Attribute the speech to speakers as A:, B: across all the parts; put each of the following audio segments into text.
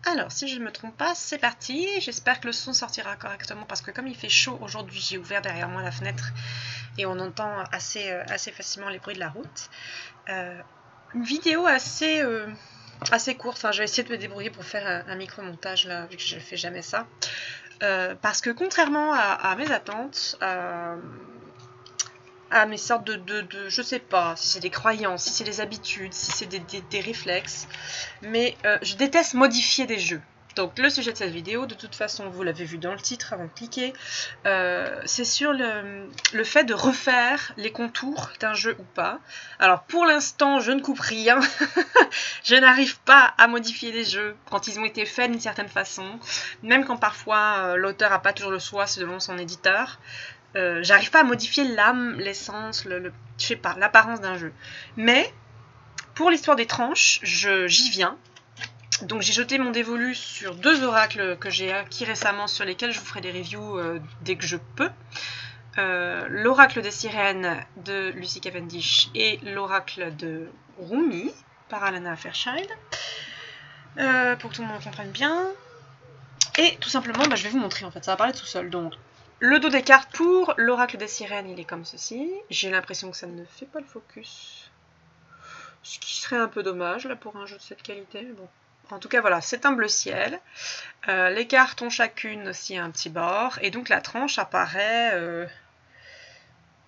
A: Alors, si je ne me trompe pas, c'est parti. J'espère que le son sortira correctement parce que comme il fait chaud aujourd'hui, j'ai ouvert derrière moi la fenêtre et on entend assez facilement les bruits de la route. Une vidéo assez courte. Enfin, je vais essayer de me débrouiller pour faire un micro-montage là, vu que je ne fais jamais ça. Parce que contrairement à mes attentes, à mes sortes je sais pas, si c'est des croyances, si c'est des habitudes, si c'est des réflexes, mais je déteste modifier des jeux. Donc le sujet de cette vidéo, de toute façon, vous l'avez vu dans le titre avant de cliquer, c'est sur le fait de refaire les contours d'un jeu ou pas. Alors pour l'instant, je ne coupe rien, je n'arrive pas à modifier les jeux quand ils ont été faits d'une certaine façon, même quand parfois l'auteur n'a pas toujours le choix selon son éditeur. J'arrive pas à modifier l'âme, l'essence, je sais pas, l'apparence d'un jeu. Mais pour l'histoire des tranches, j'y viens. Donc j'ai jeté mon dévolu sur 2 oracles que j'ai acquis récemment, sur lesquels je vous ferai des reviews dès que je peux. L'oracle des sirènes de Lucy Cavendish et l'oracle de Rumi par Alana Fairchild. Pour que tout le monde comprenne bien. Et tout simplement, je vais vous montrer en fait, ça va parler tout seul. Donc le dos des cartes pour l'oracle des sirènes, il est comme ceci. J'ai l'impression que ça ne fait pas le focus. Ce qui serait un peu dommage là pour un jeu de cette qualité. Bon. En tout cas, voilà, c'est un bleu ciel. Les cartes ont chacune aussi un petit bord. Et donc la tranche apparaît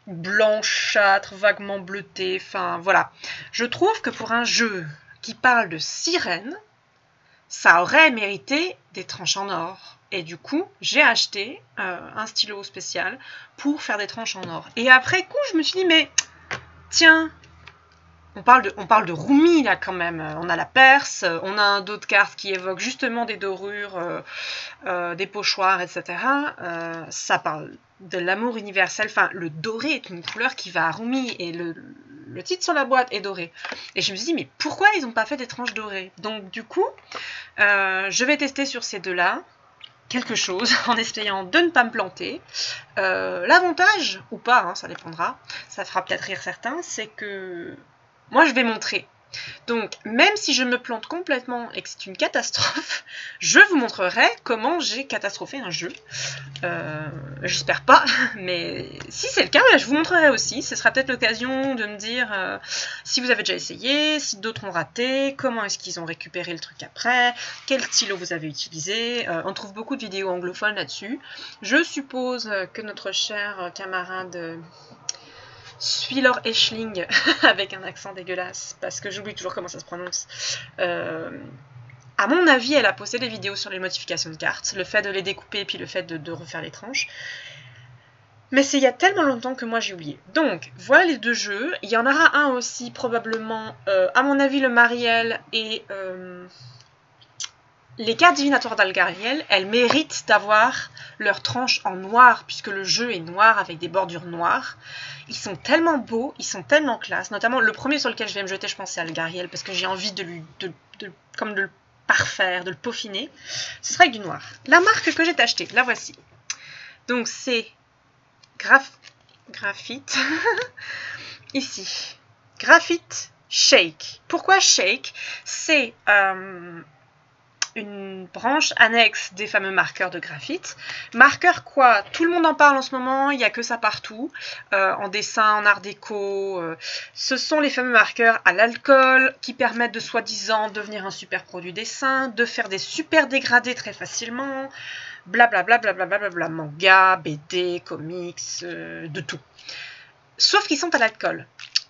A: blanchâtre, vaguement bleutée. Enfin, voilà. Je trouve que pour un jeu qui parle de sirènes, ça aurait mérité des tranches en or. Et du coup, j'ai acheté un stylo spécial pour faire des tranches en or. Et après coup, je me suis dit, mais tiens, on parle de Rumi là quand même. On a la Perse, on a un dos de cartes qui évoque justement des dorures, des pochoirs, etc. Ça parle de l'amour universel. Enfin, le doré est une couleur qui va à Rumi et le titre sur la boîte est doré. Et je me suis dit, mais pourquoi ils n'ont pas fait des tranches dorées? Donc du coup, je vais tester sur ces deux-là quelque chose en essayant de ne pas me planter. L'avantage, ou pas, hein, ça dépendra, ça fera peut-être rire certains, c'est que moi je vais montrer. Donc même si je me plante complètement et que c'est une catastrophe, je vous montrerai comment j'ai catastrophé un jeu. J'espère pas, mais si c'est le cas, je vous montrerai aussi. Ce sera peut-être l'occasion de me dire si vous avez déjà essayé, si d'autres ont raté, comment est-ce qu'ils ont récupéré le truc après, quel stylo vous avez utilisé. On trouve beaucoup de vidéos anglophones là-dessus. Je suppose que notre cher camarade Swyler Eschling, avec un accent dégueulasse, parce que j'oublie toujours comment ça se prononce. À mon avis, elle a posté des vidéos sur les modifications de cartes, le fait de les découper, puis le fait de refaire les tranches. Mais c'est il y a tellement longtemps que moi j'ai oublié. Donc, voilà les 2 jeux. Il y en aura un aussi, probablement, à mon avis, le Mariel et les cartes divinatoires d'Algariel. Elles méritent d'avoir leur tranche en noir, puisque le jeu est noir avec des bordures noires. Ils sont tellement beaux, ils sont tellement classe. Notamment, le premier sur lequel je vais me jeter, je pense, c'est Algariel, parce que j'ai envie de le parfaire, de le peaufiner. Ce sera avec du noir. La marque que j'ai achetée, la voici. Donc c'est Graphite. Ici. Graphite Shake. Pourquoi Shake? C'est une branche annexe des fameux marqueurs de graphite. Marqueurs quoi? Tout le monde en parle en ce moment, il n'y a que ça partout, en dessin, en art déco. Ce sont les fameux marqueurs à l'alcool qui permettent de soi-disant devenir un super produit dessin, de faire des super dégradés très facilement, blablabla, blablabla, manga, BD, comics, de tout. Sauf qu'ils sont à l'alcool.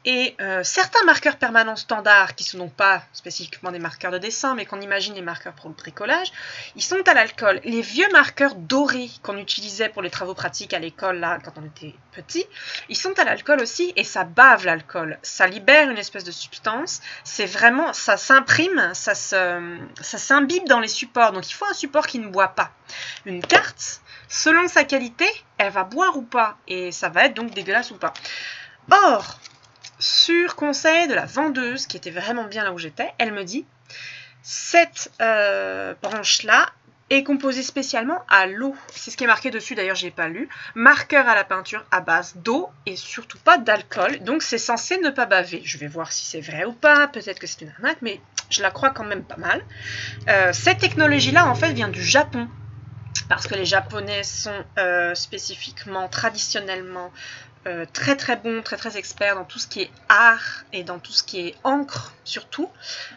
A: Et certains marqueurs permanents standards, qui ne sont donc pas spécifiquement des marqueurs de dessin, mais qu'on imagine les marqueurs pour le bricolage, ils sont à l'alcool. Les vieux marqueurs dorés qu'on utilisait pour les travaux pratiques à l'école, là, quand on était petit, ils sont à l'alcool aussi, et ça bave l'alcool. Ça libère une espèce de substance, c'est vraiment, ça s'imprime, ça s'imbibe dans les supports, donc il faut un support qui ne boit pas. Une carte, selon sa qualité, elle va boire ou pas, et ça va être donc dégueulasse ou pas. Or, sur conseil de la vendeuse, qui était vraiment bien là où j'étais, elle me dit, cette branche-là est composé spécialement à l'eau. C'est ce qui est marqué dessus, d'ailleurs j'ai pas lu. Marqueur à la peinture à base d'eau et surtout pas d'alcool. Donc c'est censé ne pas baver. Je vais voir si c'est vrai ou pas, peut-être que c'est une arnaque, mais je la crois quand même pas mal. Cette technologie-là en fait vient du Japon. Parce que les Japonais sont spécifiquement, traditionnellement, très très bons, très très experts dans tout ce qui est art et dans tout ce qui est encre surtout,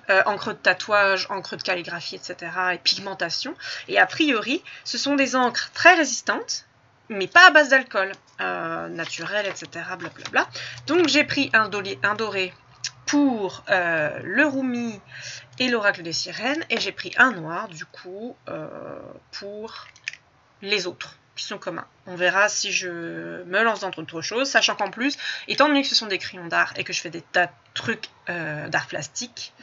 A: encre de tatouage, encre de calligraphie, etc. et pigmentation. Et a priori, ce sont des encres très résistantes, mais pas à base d'alcool, naturel, etc. Blablabla. Donc j'ai pris un doré pour le Rumi et l'oracle des sirènes, et j'ai pris un noir du coup pour les autres qui sont communs. On verra si je me lance dans d'autres choses, sachant qu'en plus, étant donné que ce sont des crayons d'art et que je fais des tas de trucs d'art plastique,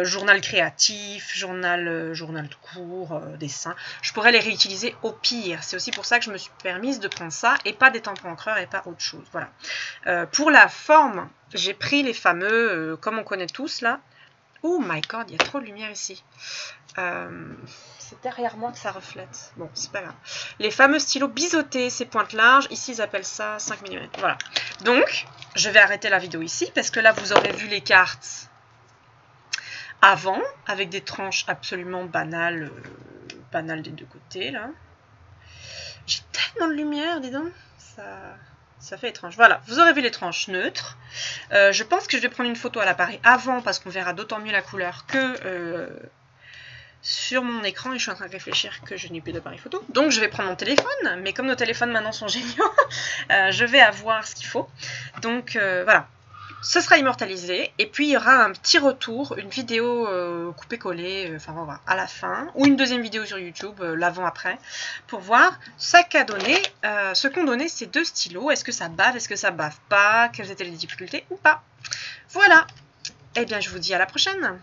A: journal créatif, journal de cours, dessin, je pourrais les réutiliser au pire. C'est aussi pour ça que je me suis permise de prendre ça et pas des tampons encreurs et pas autre chose. Voilà. Pour la forme, j'ai pris les fameux, comme on connaît tous là. Oh my god, il y a trop de lumière ici. C'est derrière moi que ça reflète. Bon, c'est pas grave. Les fameux stylos biseautés, ces pointes larges. Ici, ils appellent ça 5 mm. Voilà. Donc, je vais arrêter la vidéo ici parce que là, vous aurez vu les cartes avant, avec des tranches absolument banales, banales des deux côtés, là. J'ai tellement de lumière, dis donc. Ça fait étrange. Voilà, vous aurez vu les tranches neutres. Je pense que je vais prendre une photo à l'appareil avant parce qu'on verra d'autant mieux la couleur que sur mon écran. Et je suis en train de réfléchir que je n'ai plus d'appareil photo. Donc je vais prendre mon téléphone. Mais comme nos téléphones maintenant sont géniaux, je vais avoir ce qu'il faut. Donc voilà. Ce sera immortalisé, et puis il y aura un petit retour, une vidéo coupée-collée, enfin on va voir, à la fin, ou une deuxième vidéo sur YouTube, l'avant-après, pour voir ce qu'ont donné ces deux stylos. Est-ce que ça bave, est-ce que ça bave pas, quelles étaient les difficultés ou pas. Voilà, et bien je vous dis à la prochaine.